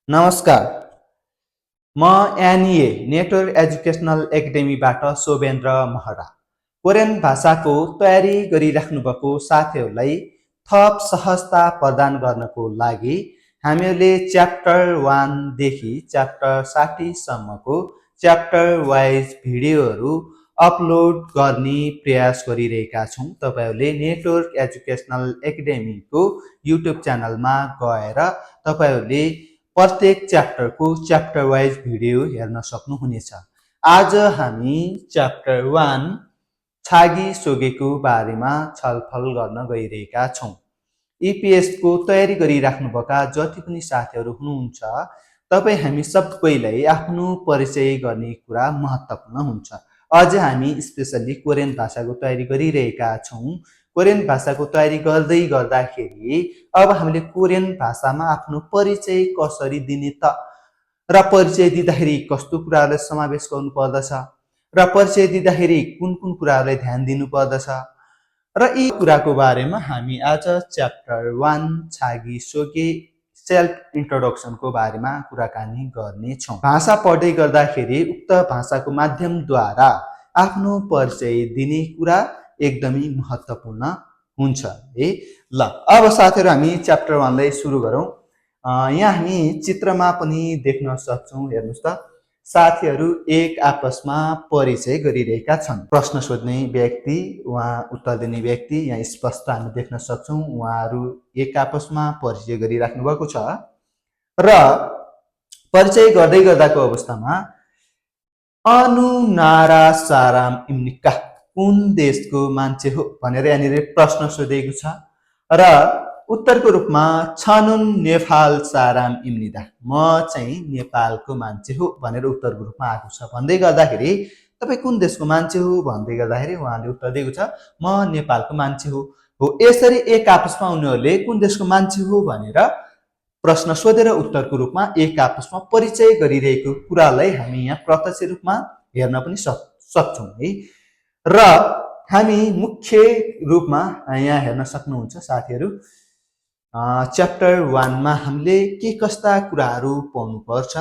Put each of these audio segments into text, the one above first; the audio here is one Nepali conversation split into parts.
नमस्कार, म एनइए नेटवर्क एजुकेसनल एकाडेमीबाट शोभेन्द्र महरा। कोरियन भाषाको तयारी गरिराख्नुभएको साथीहरूलाई थप सहजता प्रदान गर्नको लागि हामीहरूले च्याप्टर 1 देखि च्याप्टर 60 सम्मको च्याप्टर वाइज भिडियोहरू अपलोड गर्ने प्रयास गरिरहेका छौँ। तपाईहरूले नेटवर्क एजुकेसनल एकाडेमीको युट्युब च्यानलमा गएर तपाईहरूले प्रत्येक च्याप्टरको च्याप्टर वाइज भिडियो हेर्न सक्नुहुनेछ। आज हामी च्याप्टर 1 छागी सोगेको बारेमा छलफल गर्न गइरहेका छौँ। इपिएसको तयारी गरिराख्नुभएका जति पनि साथीहरू हुनुहुन्छ, तपाईँ हामी सबैलाई आफ्नो परिचय गर्ने कुरा महत्त्वपूर्ण हुन्छ। अझ हामी स्पेसल्ली कोरियन भाषाको तयारी गरिरहेका छौँ। कोरियन भाषाको तयारी गर्दै गर्दाखेरि अब हामीले कोरियन भाषामा आफ्नो परिचय कसरी दिने त, र परिचय दिँदाखेरि कस्तो कुराहरूलाई समावेश गर्नुपर्दछ, र परिचय दिँदाखेरि कुन कुन कुराहरूलाई ध्यान दिनुपर्दछ, र यी कुराको बारेमा हामी आज च्याप्टर 1 छागी सोगे सेल्फ इन्ट्रोडक्सनको बारेमा कुराकानी गर्नेछौँ। भाषा पढ्दै गर्दाखेरि उक्त भाषाको माध्यमद्वारा आफ्नो परिचय दिने कुरा एकदमै महत्त्वपूर्ण हुन्छ है। ल अब साथीहरू हामी च्याप्टर 1 लाई सुरु गरौँ। यहाँ हामी चित्रमा पनि देख्न सक्छौँ। हेर्नुहोस् त, साथीहरू एक आपसमा परिचय गरिरहेका छन्। प्रश्न सोध्ने व्यक्ति, उहाँ उत्तर दिने व्यक्ति यहाँ स्पष्ट हामी देख्न सक्छौँ। उहाँहरू एक आपसमा परिचय गरिराख्नु भएको छ र परिचय गर्दै गर्दाको अवस्थामा अनुनारा साराम इम्निका, कुन देशको मान्छे हो भनेर यहाँनिर प्रश्न सोधेको छ र उत्तरको रूपमा छनुन नेपाल साराम इम्निदा, म चाहिँ नेपालको मान्छे हो भनेर उत्तरको रूपमा आएको छ। भन्दै गर्दाखेरि तपाईँ कुन देशको मान्छे हो भन्दै गर्दाखेरि उहाँले उत्तर दिएको छ म नेपालको मान्छे हो। यसरी एक आपसमा उनीहरूले कुन देशको मान्छे हो भनेर प्रश्न सोधेर उत्तरको रूपमा एक आपसमा परिचय गरिरहेको कुरालाई हामी यहाँ प्रत्यक्ष रूपमा हेर्न पनि सक्छौँ है। र हामी मुख्य रूपमा यहाँ हेर्न सक्नुहुन्छ साथीहरू, च्याप्टर 1 मा हामीले के कस्ता कुराहरू पाउनुपर्छ,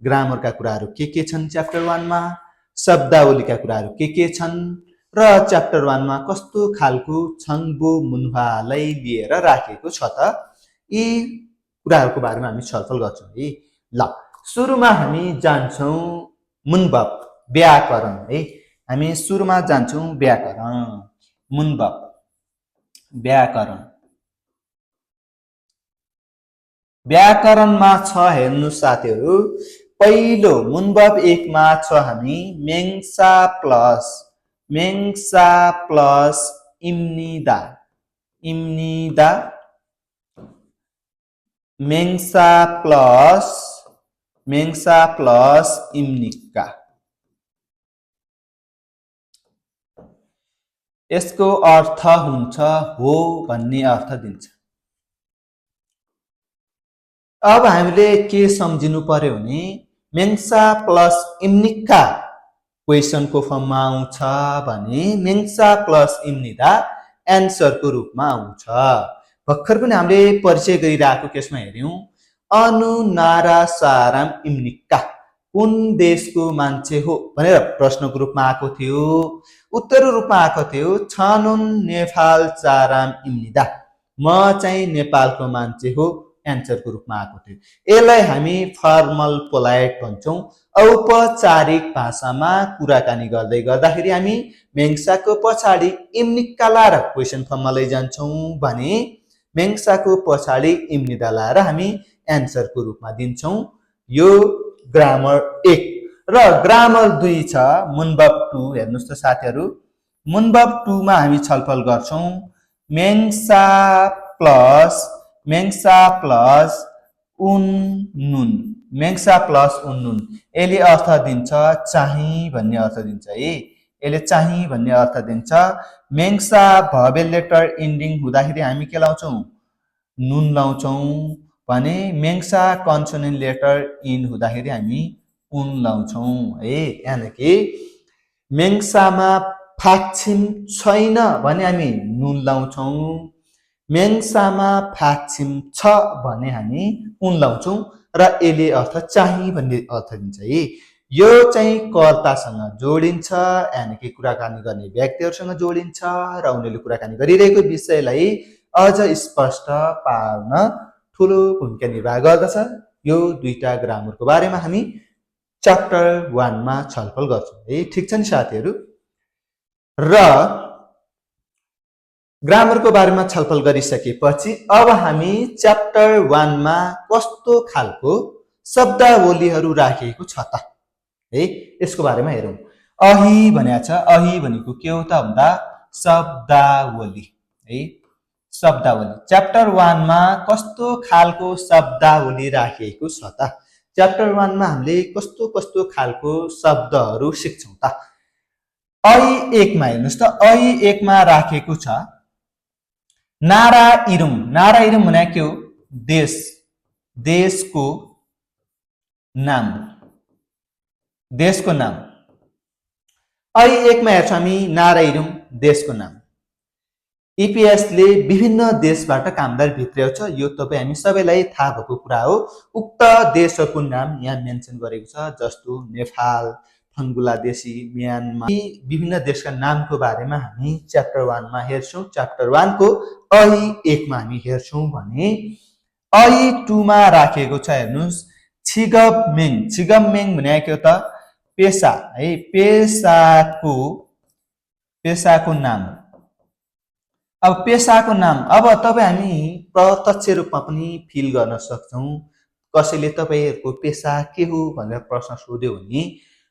ग्रामरका कुराहरू के छन् च्याप्टर 1 मा, शब्दावलीका कुराहरू के छन्, र च्याप्टर 1 मा कस्तो खालको छङ्बो मुन्हालाई लिएर राखेको छ त, यी कुराहरूको बारेमा हामी छलफल गर्छौँ है। ल सुरुमा हामी जान्छौँ मुनबब, व्याकरण है। हामी सुरुमा जान्छौँ व्याकरण, मुनबब व्याकरण। व्याकरणमा छ हेर्नु साथीहरू, पहिलो मुनबब 1 मा छ हामी मेङ्सा प्लस इम्निदा, मेङ्सा प्लस इम्निका। यसको अर्थ हुन्छ हो भन्ने अर्थ दिन्छ। अब हामीले के सम्झिनु पर्यो भने मेङ्सा प्लस इम्निका क्वेसनको फर्ममा आउँछ भने मेङ्सा प्लस इम्निदा एन्सरको रूपमा आउँछ। भर्खर पनि हामीले परिचय गरिरहेको केसमा हेऱ्यौँ, अनुनारा साराम इम्निका, कुन देशको मान्छे हो भनेर प्रश्नको रूपमा आएको थियो। उत्तरको रूपमा आएको थियो छनुन नेपाल चाराम इम्निदा, म चाहिँ नेपालको मान्छे हो, एन्सरको रूपमा आएको थियो। यसलाई हामी फर्मल पोलाइट भन्छौँ। औपचारिक भाषामा कुराकानी गर्दै गर्दाखेरि हामी मेङ्साको पछाडि इम्निका लाएर क्वेसन फर्ममा लैजान्छौँ भने मेङ्साको पछाडि इम्निदा लाएर हामी एन्सरको रूपमा दिन्छौँ। यो ग्रामर 1 र ग्रामर 2 छ मुनबब 2। हेर्नुहोस् त साथीहरू, मुनबब 2 मा हामी छलफल गर्छौँ मेङ्सा प्लस उन्नुन, यसले अर्थ दिन्छ चाहिँ भन्ने अर्थ दिन्छ है। यसले चाहिँ भन्ने अर्थ दिन्छ। मेङ्सा भवेल लेटर इन्डिङ हुँदाखेरि हामी के लाउँछौँ, नुन लाउँछौँ भने मेङ्सा कन्सोनेन्ट लेटर इन हुँदाखेरि हामी उन लाउँछौँ है। यानि कि मेङ्सामा फाक्षिम छैन भने हामी नुन लाउँछौँ, मेङ्सामा फाक्षिम छ भने हामी उन लाउँछौँ र यसले अर्थ चाहिँ भन्ने अर्थ दिन्छ है। यो चाहिँ कर्तासँग जोडिन्छ, यानि कि कुराकानी गर्ने व्यक्तिहरूसँग जोडिन्छ र उनीहरूले कुराकानी गरिरहेको विषयलाई अझ स्पष्ट पार्न ठुलो भूमिका निर्वाह गर्दछ। यो दुईटा ग्रामरको बारेमा हामी च्याप्टर 1 मा छलफल गर्छौँ है। ठिक छ नि साथीहरू। र ग्रामरको बारेमा छलफल गरिसकेपछि अब हामी च्याप्टर 1 मा कस्तो खालको शब्दावलीहरू राखिएको छ त है, यसको बारेमा हेरौँ। अहि भनेको छ, अहि भनेको के हो त भन्दा शब्दावली है, शब्दावली। च्याप्टर 1 मा कस्तो खालको शब्दावली राखिएको छ त, च्याप्टर 1 मा हामीले कस्तो कस्तो खालको शब्दहरू सिक्छौँ त। अहि 1 मा हेर्नुस् त, अहि 1 मा राखेको छ नाराइरुङ। नाराइरुङ भनेको के हो? देश, देशको नाम, देशको नाम। अहि 1 मा हेर्छौँ हामी नाराइरुङ देशको नाम। इपिएसले विभिन्न देशबाट कामदार भित्र्याउँछ, यो तपाईँ हामी सबैलाई थाहा भएको कुरा हो। उक्त देशहरूको नाम यहाँ मेन्सन गरेको छ, जस्तो नेपाल, बङ्गलादेशी, म्यानमार। यी विभिन्न देशका नामको बारेमा हामी च्याप्टर 1 मा हेर्छौँ। च्याप्टर 1 को अहि 1 मा हामी हेर्छौँ भने अहि 2 मा राखेको छ हेर्नुस् छिगममेङ। छिगममेङ भनेको के हो त? पेशा है, पेशाको नाम। अब पेशाको नाम, अब तपाईँ हामी प्रत्यक्ष रूपमा पनि फिल गर्न सक्छौँ। कसैले तपाईँहरूको पेशा के हो भनेर प्रश्न सोध्यो भने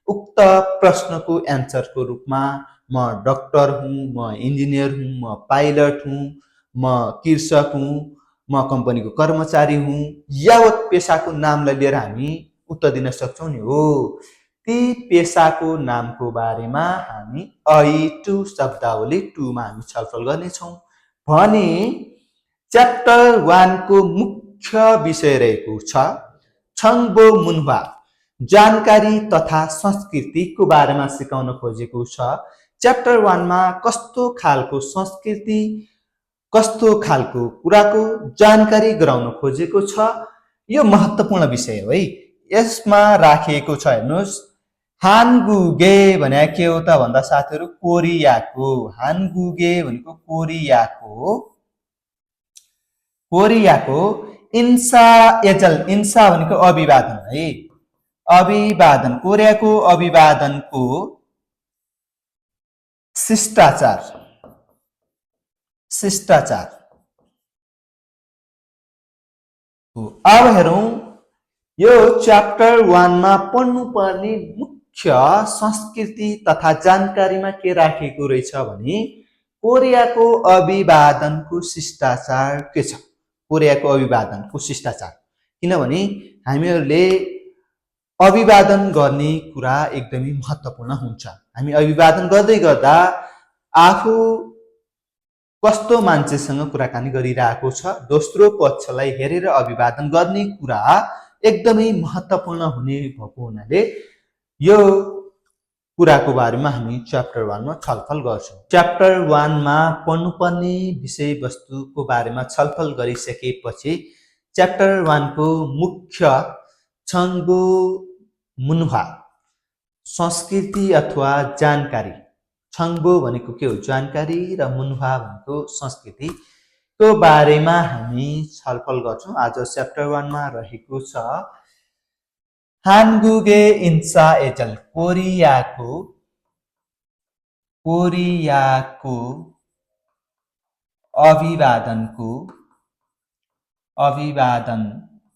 उक्त प्रश्नको एन्सरको रूपमा म डाक्टर हुँ, म इन्जिनियर हुँ, म पाइलट हुँ, म कृषक हुँ, म कम्पनीको कर्मचारी हुँ, यावत पेशाको नामलाई लिएर हामी उत्तर दिन सक्छौँ नि हो। ती पेशाको नामको बारेमा हामी अहि 2 शब्दावली 2 मा हामी छलफल गर्नेछौँ भने च्याप्टर 1 को मुख्य विषय रहेको छ छङ्बो मुन्वा, जानकारी तथा संस्कृतिको बारेमा सिकाउन खोजेको छ। च्याप्टर 1 मा कस्तो खालको संस्कृति, कस्तो खालको कुराको जानकारी गराउन खोजेको छ, यो महत्त्वपूर्ण विषय हो है। यसमा राखिएको छ हेर्नुहोस् हानगुगे भनेको के हो त भन्दा साथीहरू कोरियाको। हानगुगे भनेको कोरियाको इन्सा एजल, इन्सा भनेको अभिवादन है, अभिवादन, कोरियाको अभिवादनको शिष्टाचार, शिष्टाचार। अब हेरौँ यो च्याप्टर 1 मा पढ्नुपर्ने मुख्य संस्कृति तथा जानकारीमा के राखेको रहेछ भने कोरियाको अभिवादनको शिष्टाचार के छ। कोरियाको अभिवादनको शिष्टाचार, किनभने हामीहरूले अभिवादन गर्ने कुरा एकदमै महत्त्वपूर्ण हुन्छ। हामी अभिवादन गर्दै गर्दा आफू कस्तो मान्छेसँग कुराकानी गरिरहेको छ, दोस्रो पक्षलाई हेरेर अभिवादन गर्ने कुरा एकदमै महत्त्वपूर्ण हुने भएको हुनाले यो कुराको बारेमा हामी च्याप्टर 1 मा छलफल गर्छौँ। च्याप्टर 1 मा पढ्नुपर्ने विषयवस्तुको बारेमा छलफल गरिसकेपछि च्याप्टर 1 को मुख्य छङ्बो मुन्वा संस्कृति अथवा जानकारी, छङ्बो भनेको के हो जानकारी र मुन्वा भनेको संस्कृतिको बारेमा हामी छलफल गर्छौँ। आज च्याप्टर 1 मा रहेको छ हानगुगे इन्सा एजल, कोरियाको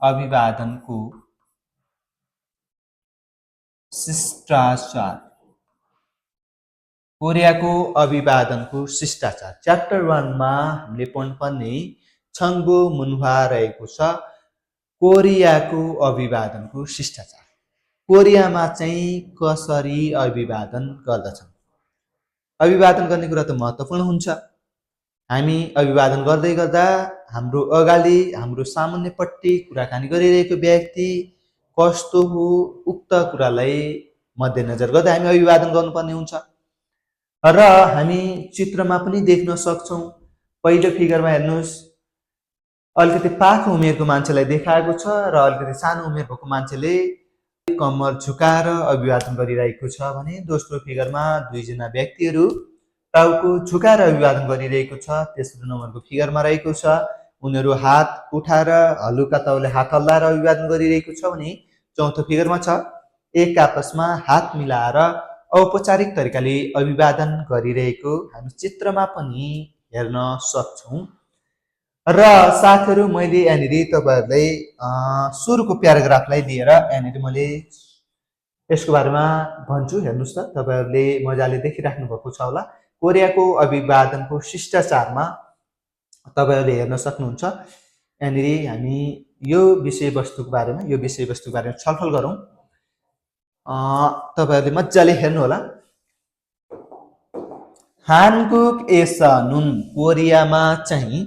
अभिवादनको शिष्टाचार, कोरियाको अभिवादनको शिष्टाचार। च्याप्टर 1 मा हामीले पढ्नुपर्ने छङ्बो मुन्वा रहेको छ कोरियाको अभिवादनको शिष्टाचार। कोरियामा चाहिँ कसरी अभिवादन गर्दछन्? अभिवादन गर्ने कुरा त महत्त्वपूर्ण हुन्छ। हामी अभिवादन गर्दै गर्दा हाम्रो अगाडि, हाम्रो सामान्यपट्टि कुराकानी गरिरहेको व्यक्ति कस्तो हो, उक्त कुरालाई मध्यनजर गर्दै हामी अभिवादन गर्नुपर्ने हुन्छ। र हामी चित्रमा पनि देख्न सक्छौँ। पहिलो फिगरमा हेर्नुहोस् अलिकति पाखो उमेरको मान्छेलाई देखाएको छ र अलिकति सानो उमेर भएको मान्छेले कम्मर झुकाएर अभिवादन गरिरहेको छ भने दोस्रो फिगरमा दुईजना व्यक्तिहरू टाउको झुकाएर अभिवादन गरिरहेको छ। तेस्रो नम्बरको फिगरमा रहेको छ उनीहरू हात उठाएर हलुका तौले हात हल्लाएर अभिवादन गरिरहेको छ भने चौथो फिगरमा छ एक आपसमा हात मिलाएर औपचारिक तरिकाले अभिवादन गरिरहेको हामी चित्रमा पनि हेर्न सक्छौँ। र साथीहरू मैले यहाँनिर तपाईँहरूलाई सुरुको प्याराग्राफलाई लिएर यहाँनिर मैले यसको बारेमा भन्छु। हेर्नुहोस् त, तपाईँहरूले मजाले देखिराख्नु भएको छ होला। कोरियाको अभिवादनको शिष्टाचारमा तपाईँहरूले हेर्न सक्नुहुन्छ। यहाँनिर हामी यो विषयवस्तुको बारेमा छलफल गरौँ। तपाईँहरूले मजाले हेर्नु होला। हानगुक एसनुन कोरियामा चाहिँ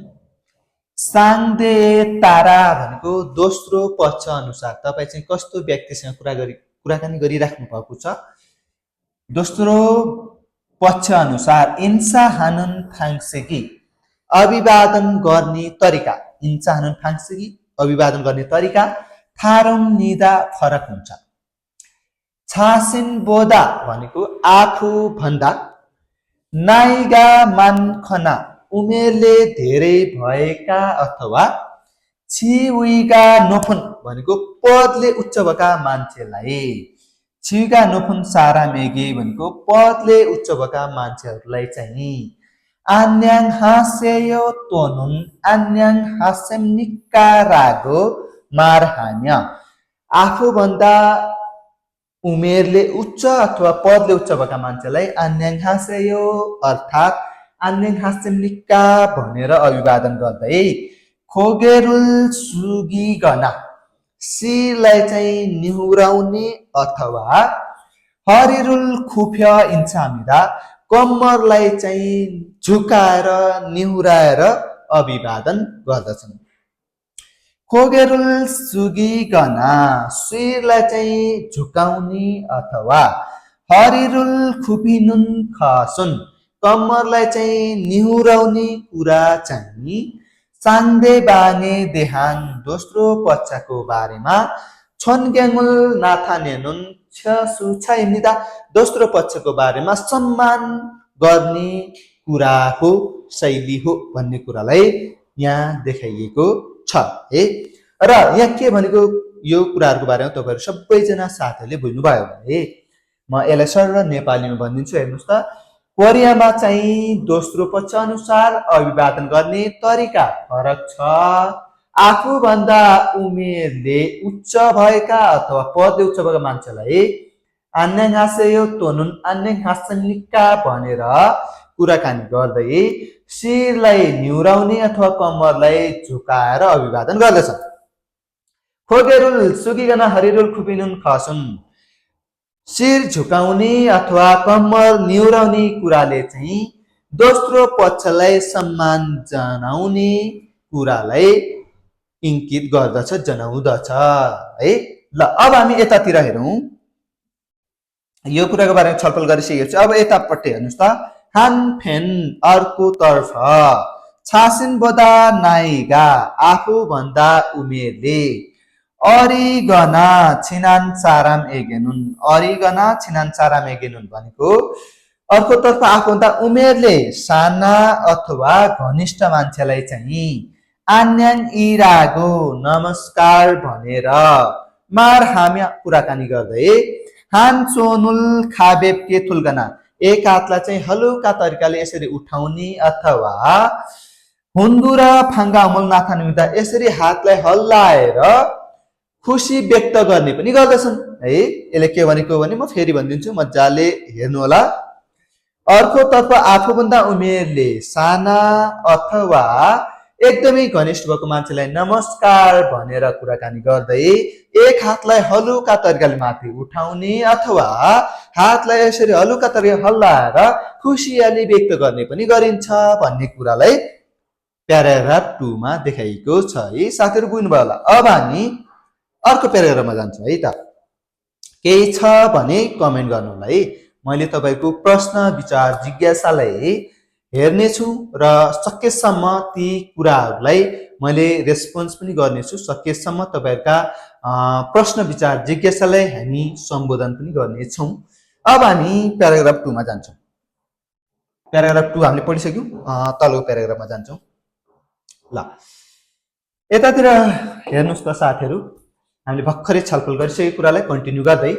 साङ्दे तारा भनेको दोस्रो पक्ष अनुसार तपाईँ चाहिँ कस्तो व्यक्तिसँग कुराकानी गरिराख्नु भएको छ, दोस्रो पक्ष अनुसार इन्सा हानुन फाङ्सेकी अभिवादन गर्ने तरिका, इन्सा हानुन फाङ्सेकी अभिवादन गर्ने तरिका थारुम निदा फरक हुन्छ। छासिन बोदा भनेको आफू भन्दा, नाइगा मानखना उमेरले धेरै भएका अथवा छिउइगा नोफुन भनेको पदले उच्च भएका मान्छेलाई, छिउइगा नोफुन सारा मेगे भनेको पदले उच्च भएका मान्छेहरूलाई चाहिँ आन्याङ हासेयो तोनुन आन्याङ हासेम निकारागो मारहान्य आफूभन्दा उमेरले उच्च अथवा पदले उच्च भएका मान्छेलाई आन्याङ हासेयो अर्थात् आन्याङ हासेम निका भनेर अभिवादन गर्दै खोगेरुल सुगिगना शिरलाई चाहिँ निहुराउने अथवा हरिरुल खुफ्य इन्सामिदा कम्मरलाई चाहिँ झुकाएर निहुराएर अभिवादन गर्दछन्। खोगेरुल सुगिगना शिरलाई चाहिँ झुकाउने अथवा हरिरुल खुफिनुन खसुन कम्मरलाई चाहिँ निहुराउने कुरा चाहिँ साङ्दे बाने देहान दोस्रो पक्षको बारेमा छोनग्याङुल नाथानेनुन छुछाइनिदा दोस्रो पक्षको बारेमा सम्मान गर्ने कुरा हो, शैली हो भन्ने कुरालाई यहाँ देखाइएको छ है। र यहाँ के भनेको यो कुराहरूको बारेमा तपाईँहरू सबैजना साथीहरूले बुझ्नुभयो भने म यसलाई सरल नेपालीमा भनिदिन्छु। हेर्नुहोस् त, कोरियामा चाहिँ दोस्रो पक्ष अनुसार अभिवादन गर्ने तरिका फरक छ। आफूभन्दा उमेरले उच्च भएका अथवा पदले उच्च भएका मान्छेलाई आन्याङ हासेयो तोनुन आन्याङ हासेनिका भनेर कुराकानी गर्दै शिरलाई निहुराउने अथवा कम्मरलाई झुकाएर अभिवादन गर्दछन्। खोगेरुल सुगिगना हरिरुल खुपिनुन खसुन शिर झुकाउने अथवा कम्मर निहुराउने कुराले चाहिँ दोस्रो पक्षलाई सम्मान जनाउने कुरालाई इङ्कित गर्दछ, जनाउँदछ है। ल अब हामी यतातिर हेरौँ। यो कुराको बारेमा छलफल गरिसकेको छु। अब यतापट्टि हेर्नुहोस् त, हान फेन अर्को तर्फ छासिन बोदा नाइगा आफूभन्दा उमेरले अरिगना छिनान चाराम एगेनुन अरिगना छिनान चाराम एगेनुन भनेको अर्कोतर्फ आफूभन्दा उमेरले साना अथवा घनिष्ठ मान्छेलाई चाहिँ आन्याङ इरागो नमस्कार भनेर मार हाम्या कुराकानी गर्दै हान चोनुल खाबेब के थुल्गना एक हातलाई चाहिँ हलुका तरिकाले यसरी उठाउने अथवा हुन्दुरा फाङ्गा अमल नाथानुदा यसरी हातलाई हल्लाएर खुसी व्यक्त गर्ने पनि गर्दछन् है। यसले के भनेको भने म फेरि भनिदिन्छु, मजाले हेर्नु होला। अर्कोतर्फ आफूभन्दा उमेरले साना अथवा एकदमै घनिष्ठ भएको मान्छेलाई नमस्कार भनेर कुराकानी गर्दै एक हातलाई हलुका तरिकाले माथि उठाउने अथवा हातलाई यसरी हलुका तरिकाले हल्लाएर खुसियाली व्यक्त गर्ने पनि गरिन्छ भन्ने कुरालाई प्याराग्राफ 2 मा देखाइएको छ है। साथीहरू बुझ्नुभयो होला। अब हामी अर्को प्याराग्राफमा जान्छौँ है त। केही छ भने कमेन्ट गर्नु होला है। मैले तपाईँको प्रश्न विचार जिज्ञासालाई हेर्नेछु र सकेसम्म ती कुराहरूलाई मैले रेस्पोन्स पनि गर्नेछु। सकेसम्म तपाईँहरूका प्रश्न विचार जिज्ञासालाई हामी सम्बोधन पनि गर्नेछौँ। अब हामी प्याराग्राफ 2 मा जान्छौँ। प्याराग्राफ 2 हामीले पढिसक्यौँ, तलको प्याराग्राफमा जान्छौँ। ल यतातिर हेर्नुहोस् त साथीहरू, हामीले भर्खरै छलफल गरिसकेको कुरालाई कन्टिन्यू गर्दै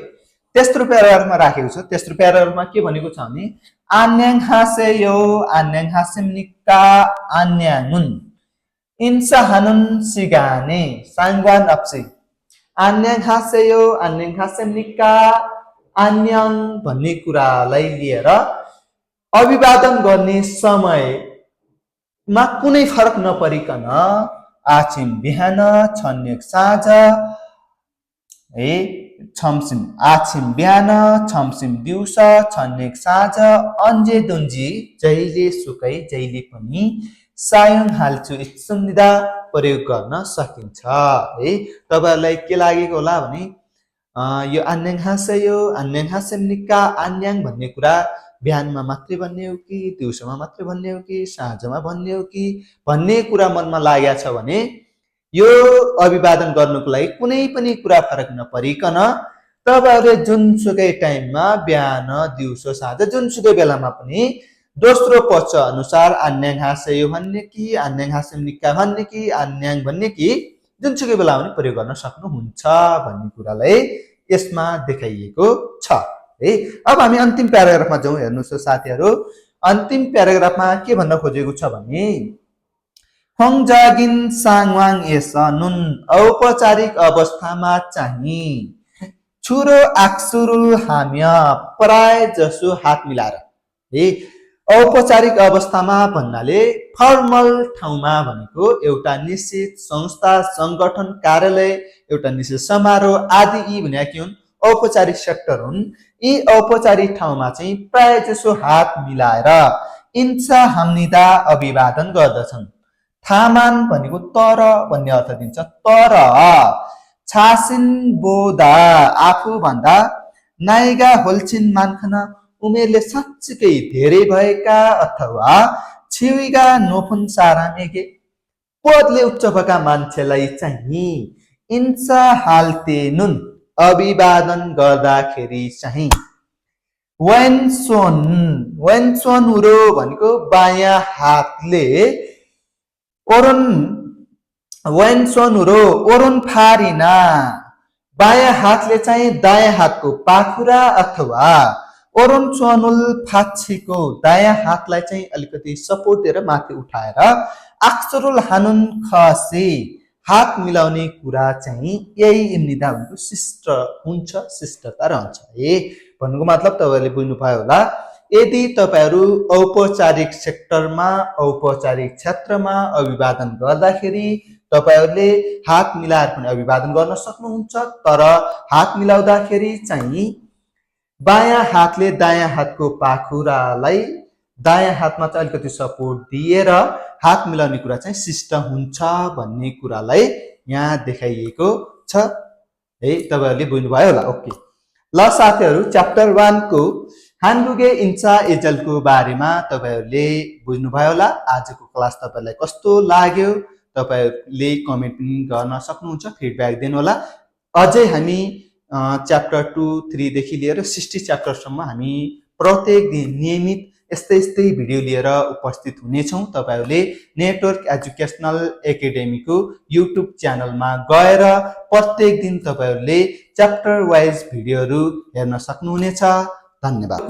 तेस्रो प्याराग्राफमा राखेको छ। तेस्रो प्याराग्राफमा के भनेको छ भने 안녕하세요 안녕하십니까 안녕은 인사하는 시간에 상관없이 안녕하세요 안녕하십니까 안녕 भन्ने कुरालाई लिएर अभिवादन गर्ने समयमा कुनै फरक नपरिकन आछिम बिहान छन्नेक साँझ छमसिम आछिम बिहान छमसिम दिउँसो छन्नेक साँझ अन्जे दुन्जी जहिले सुकै जहिले पनि सायङ हाल्छु इत्सुम्निदा प्रयोग गर्न सकिन्छ है। तपाईहरुलाई के लागेको होला भने यो 안녕하세요 안녕하십니까 안녕 भन्ने कुरा बिहानमा मात्रै भन्ने हो कि दिउँसोमा मात्रै भन्ने हो कि साँझमा भन्ने हो कि भन्ने कुरा मनमा लागेको छ भने यो अभिवादन गर्नुको लागि कुनै पनि कुरा फरक नपरिकन तपाईहरुले जुनसुकै टाइममा बिहान दिउँसो साँझ जुनसुकै बेलामा पनि दोस्रो पक्ष अनुसार 안녕하세요 भन्ने कि 안녕하십니까 भन्ने कि 안녕 भन्ने कि जुनसुकै बेला पनि प्रयोग गर्न सक्नुहुन्छ भन्ने कुरालाई यसमा देखाइएको छ है। अब हामी अन्तिम प्याराग्राफमा जाउँ। हेर्नुस् साथीहरु, अन्तिम प्याराग्राफमा के भन्न खोजेको छ भने हङजागिन साङवाङ एस नुन औपचारिक अवस्थामा चाहिँ छुरो आक्सुरु हाम्य प्राय जसो हात मिलाएर है। औपचारिक अवस्थामा भन्नाले फर्मल ठाउँमा भनेको एउटा निश्चित संस्था संगठन कार्यालय एउटा निश्चित समारोह आदि यी भनेका के हुन् औपचारिक सेक्टर हुन्। यी औपचारिक ठाउँमा चाहिँ प्राय जसो हात मिलाएर इन्सा हाम्निदा अभिवादन गर्दछन्। थामान भनेको तर भन्ने अर्थ दिन्छ। तर छासिन बोदा आफू भन्दा नाइगा होल्छिन मानखन उमेरले साँच्चीकै धेरै भएका अथवा छिविगा नोफुन सारामेगे पदले उच्च भएका मान्छेलाई चाहिँ इन्सा हाल्तेनुन अभिवादन गर्दाखेरि चाहिँ वेन्सोन उरो भनेको बायाँ हातले ओरन वेन्सोनुरो ओरन फारिना बायाँ हातले चाहिँ दायाँ हातको पाखुरा अथवा ओरन चोनुल फाछीको दायाँ हातलाई चाहिँ अलिकति सपोर्ट दिएर माथि उठाएर अक्सरुल हानुन खसी हात मिलाउने कुरा चाहिँ यही इम्निदा भनेको शिष्ट हुन्छ, शिष्टता रहन्छ है भन्नुको मतलब तपाईहरुले बुझ्नु भयो होला। यदि तपाईहरु औपचारिक सेक्टरमा औपचारिक क्षेत्रमा अभिवादन गर्दाखेरि तपाईहरुले हात मिलाएर पनि अभिवादन गर्न सक्नुहुन्छ, तर हात मिलाउँदाखेरि चाहिँ बायाँ हातले दायाँ हातको पाखुरालाई दायाँ हातमा चाहिँ अलिकति सपोर्ट दिएर हात मिलाउने कुरा चाहिँ शिष्ट हुन्छ भन्ने कुरालाई यहाँ देखाइएको छ है। तपाईहरुले बुझ्नुभयो होला। ओके ल साथीहरु, च्याप्टर 1 को हानगुगे इन्चा एजलको बारेमा तपाईहरुले बुझ्नुभयो होला। आजको क्लास तपाईहरुलाई कस्तो लाग्यो तपाईहरुले कमेन्ट पनि गर्न सक्नुहुन्छ, फिडब्याक दिनु होला। अझै हामी च्याप्टर 2, 3 देखि लिएर 60 च्याप्टरसम्म हामी प्रत्येक दिन नियमित यस्तै भिडियो लिएर उपस्थित हुनेछौँ। तपाईहरुले नेटवर्क एजुकेशनल एकाडेमीको युट्युब च्यानलमा गएर प्रत्येक दिन तपाईहरुले च्याप्टर वाइज भिडियोहरु हेर्न सक्नुहुनेछ। धन्यवाद।